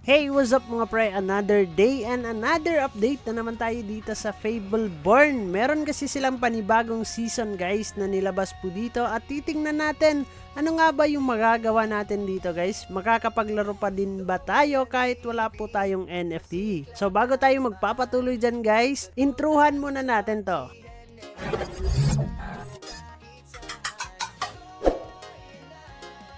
Hey, what's up mga pre? Another day and another update na naman tayo dito sa Fableborn. Meron kasi silang panibagong season guys na nilabas po dito at titingnan natin ano nga ba yung magagawa natin dito guys. Makakapaglaro pa din ba tayo kahit wala po tayong NFT? So bago tayo magpapatuloy dyan guys, intruhan muna natin to.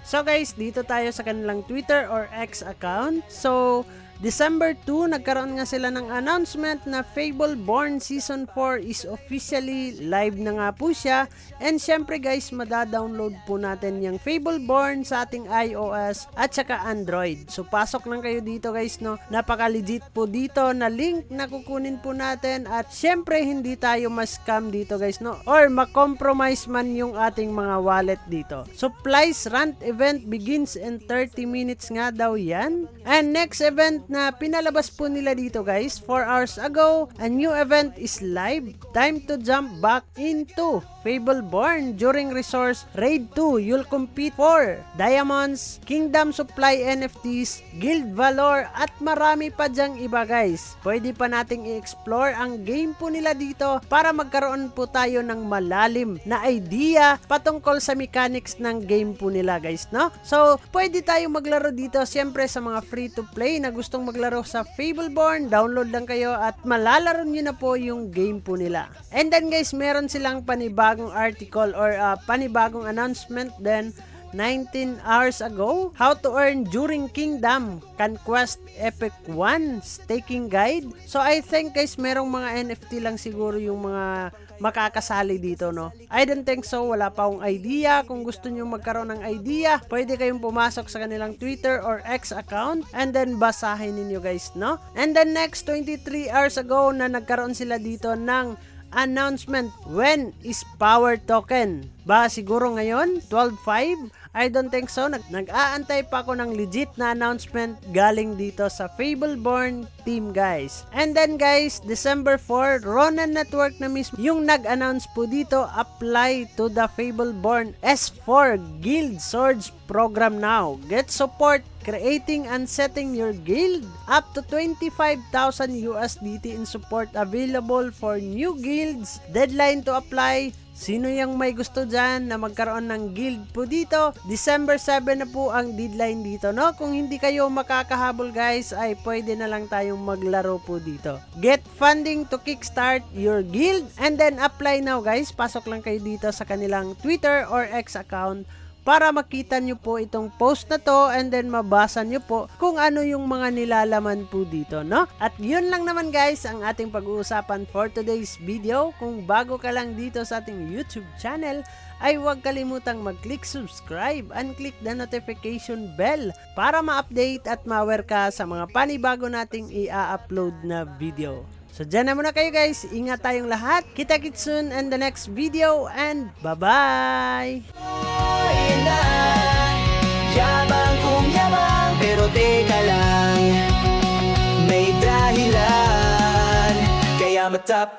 So guys, dito tayo sa kanilang Twitter or X account. So, December 2, nagkaroon nga sila ng announcement na Fableborn Season 4 is officially live na nga po siya. And syempre guys, madadownload po natin yung Fableborn sa ating iOS at saka Android. So, pasok lang kayo dito guys, no? Napaka-legit po dito na link na kukunin po natin. At syempre, hindi tayo ma-scam dito guys, no? Or ma-compromise man yung ating mga wallet dito. Supplies Rant event begins in 30 minutes nga daw yan. And next event na pinalabas po nila dito guys, 4 hours ago, a new event is live. Time to jump back into Fableborn during Resource Raid 2. You'll compete for Diamonds, Kingdom Supply NFTs, Guild Valor, at marami pa dyang iba guys. Pwede pa nating i-explore ang game po nila dito para magkaroon po tayo ng malalim na idea patungkol sa mechanics ng game po nila guys, no? So, pwede tayo maglaro dito siyempre sa mga free to play na gustong maglaro sa Fableborn. Download lang kayo at malalaro nyo na po yung game po nila. And then guys, meron silang panibagong article or panibagong announcement then 19 hours ago. How to earn during Kingdom Conquest Epic 1 Staking Guide. So I think guys, merong mga NFT lang siguro yung mga makakasali dito, no? I don't think so. Wala pa akong idea. Kung gusto nyo magkaroon ng idea, pwede kayong pumasok sa kanilang Twitter or X account and then basahin ninyo guys, no? And then next 23 hours ago na nagkaroon sila dito ng announcement. When is Power Token? Ba siguro ngayon? 12.5? I don't think so. Nag-aantay pa ako ng legit na announcement galing dito sa Fableborn team guys. And then guys, December 4, Ronan Network na mismo yung nag-announce po dito, apply to the Fableborn S4 Guild Swords program now. Get support creating and setting your guild. Up to 25,000 USDT in support available for new guilds. Deadline to apply. Sino yung may gusto dyan na magkaroon ng guild po dito? December 7 na po ang deadline dito, no? Kung hindi kayo makakahabol guys, ay pwede na lang tayong maglaro po dito. Get funding to kickstart your guild and then apply now guys. Pasok lang kayo dito sa kanilang Twitter or X account para makita nyo po itong post na to and then mabasa nyo po kung ano yung mga nilalaman po dito, no? At yun lang naman guys ang ating pag-uusapan for today's video. Kung bago ka lang dito sa ating YouTube channel, ay huwag kalimutang mag-click subscribe and click the notification bell para ma-update at ma-aware ka sa mga panibago nating i-upload na video. So dyan na muna kayo guys. Ingat tayong lahat. Kita-kits soon in the next video and bye-bye!